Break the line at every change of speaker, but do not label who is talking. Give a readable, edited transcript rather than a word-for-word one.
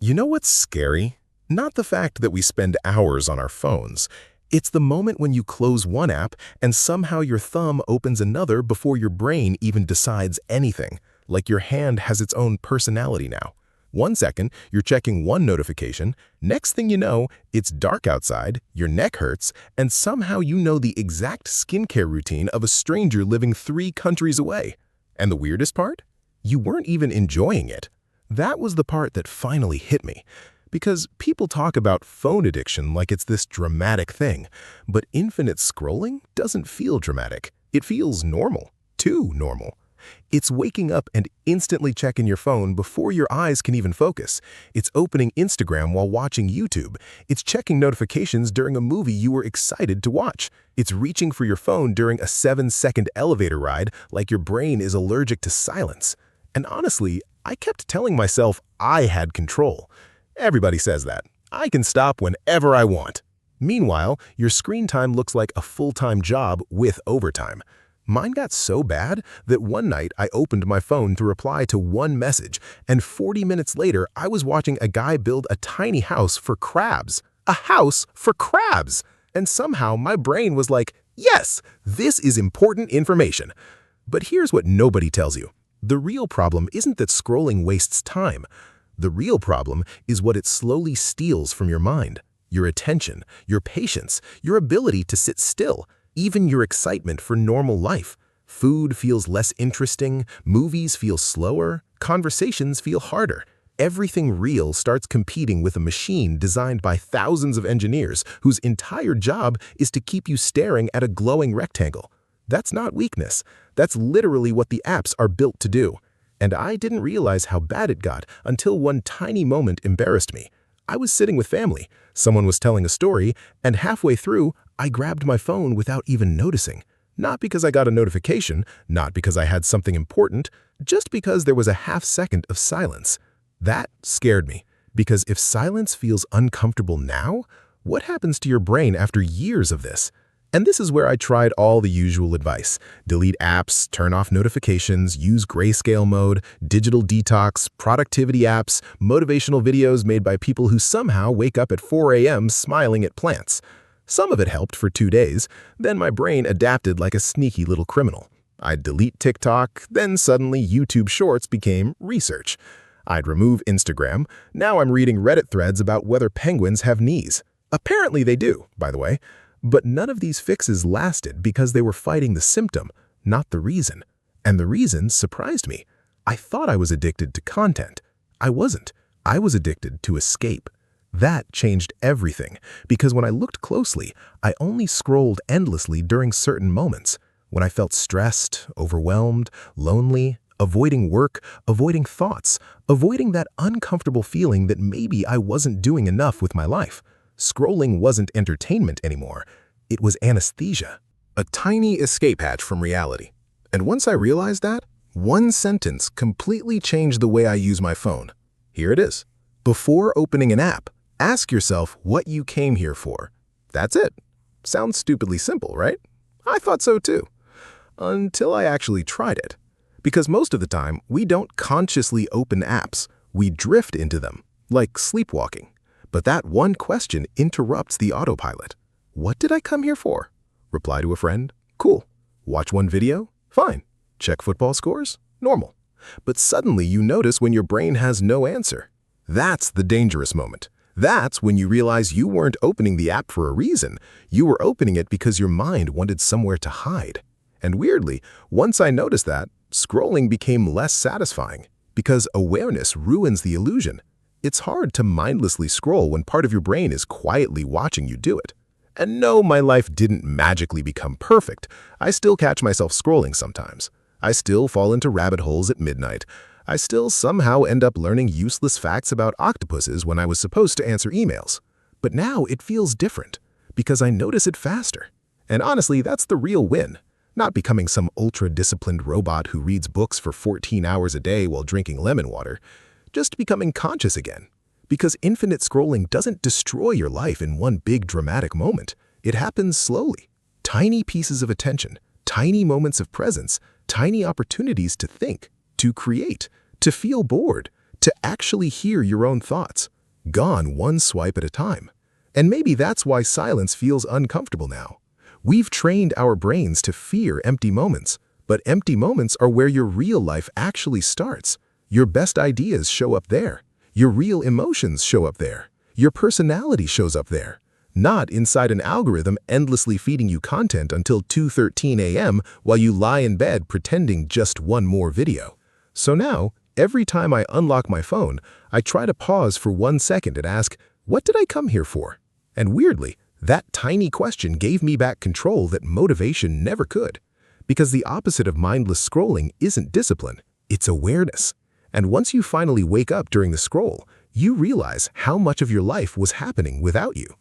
You know what's scary? Not the fact that we spend hours on our phones. It's the moment when you close one app and somehow your thumb opens another before your brain even decides anything, like your hand has its own personality now. 1 second, you're checking one notification, next thing you know, it's dark outside, your neck hurts, and somehow you know the exact skincare routine of a stranger living 3 countries away. And the weirdest part? You weren't even enjoying it. That was the part that finally hit me. Because people talk about phone addiction like it's this dramatic thing, but infinite scrolling doesn't feel dramatic. It feels normal, too normal. It's waking up and instantly checking your phone before your eyes can even focus. It's opening Instagram while watching YouTube. It's checking notifications during a movie you were excited to watch. It's reaching for your phone during a 7-second elevator ride like your brain is allergic to silence. And honestly, I kept telling myself I had control. Everybody says that. I can stop whenever I want. Meanwhile, your screen time looks like a full-time job with overtime. Mine got so bad that one night I opened my phone to reply to one message, and 40 minutes later, I was watching a guy build a tiny house for crabs. A house for crabs! And somehow my brain was like, yes, this is important information. But here's what nobody tells you. The real problem isn't that scrolling wastes time. The real problem is what it slowly steals from your mind, your attention, your patience, your ability to sit still, even your excitement for normal life. Food feels less interesting, movies feel slower, conversations feel harder. Everything real starts competing with a machine designed by thousands of engineers whose entire job is to keep you staring at a glowing rectangle. That's not weakness. That's literally what the apps are built to do. And I didn't realize how bad it got until one tiny moment embarrassed me. I was sitting with family, someone was telling a story, and halfway through, I grabbed my phone without even noticing. Not because I got a notification, not because I had something important, just because there was a half-second of silence. That scared me, because if silence feels uncomfortable now, what happens to your brain after years of this? And this is where I tried all the usual advice. Delete apps, turn off notifications, use grayscale mode, digital detox, productivity apps, motivational videos made by people who somehow wake up at 4 a.m. smiling at plants. Some of it helped for 2 days, then my brain adapted like a sneaky little criminal. I'd delete TikTok, then suddenly YouTube Shorts became research. I'd remove Instagram, now I'm reading Reddit threads about whether penguins have knees. Apparently they do, by the way. But none of these fixes lasted because they were fighting the symptom, not the reason. And the reason surprised me. I thought I was addicted to content. I wasn't. I was addicted to escape. That changed everything, because when I looked closely, I only scrolled endlessly during certain moments. When I felt stressed, overwhelmed, lonely, avoiding work, avoiding thoughts, avoiding that uncomfortable feeling that maybe I wasn't doing enough with my life. Scrolling wasn't entertainment anymore. It was anesthesia. A tiny escape hatch from reality. And once I realized that, one sentence completely changed the way I use my phone. Here it is. Before opening an app, ask yourself what you came here for. That's it. Sounds stupidly simple, right? I thought so too. Until I actually tried it. Because most of the time, we don't consciously open apps. We drift into them, like sleepwalking. But that one question interrupts the autopilot. What did I come here for? Reply to a friend? Cool. Watch one video? Fine. Check football scores? Normal. But suddenly you notice when your brain has no answer. That's the dangerous moment. That's when you realize you weren't opening the app for a reason. You were opening it because your mind wanted somewhere to hide. And weirdly, once I noticed that, scrolling became less satisfying because awareness ruins the illusion. It's hard to mindlessly scroll when part of your brain is quietly watching you do it. And no, my life didn't magically become perfect. I still catch myself scrolling sometimes. I still fall into rabbit holes at midnight. I still somehow end up learning useless facts about octopuses when I was supposed to answer emails. But now it feels different, because I notice it faster. And honestly, that's the real win. Not becoming some ultra-disciplined robot who reads books for 14 hours a day while drinking lemon water. Just becoming conscious again. Because infinite scrolling doesn't destroy your life in one big dramatic moment. It happens slowly. Tiny pieces of attention, tiny moments of presence, tiny opportunities to think, to create, to feel bored, to actually hear your own thoughts, gone one swipe at a time. And maybe that's why silence feels uncomfortable now. We've trained our brains to fear empty moments, but empty moments are where your real life actually starts. Your best ideas show up there. Your real emotions show up there. Your personality shows up there. Not inside an algorithm endlessly feeding you content until 2:13 a.m. while you lie in bed pretending just one more video. So now, every time I unlock my phone, I try to pause for 1 second and ask, what did I come here for? And weirdly, that tiny question gave me back control that motivation never could. Because the opposite of mindless scrolling isn't discipline, it's awareness. And once you finally wake up during the scroll, you realize how much of your life was happening without you.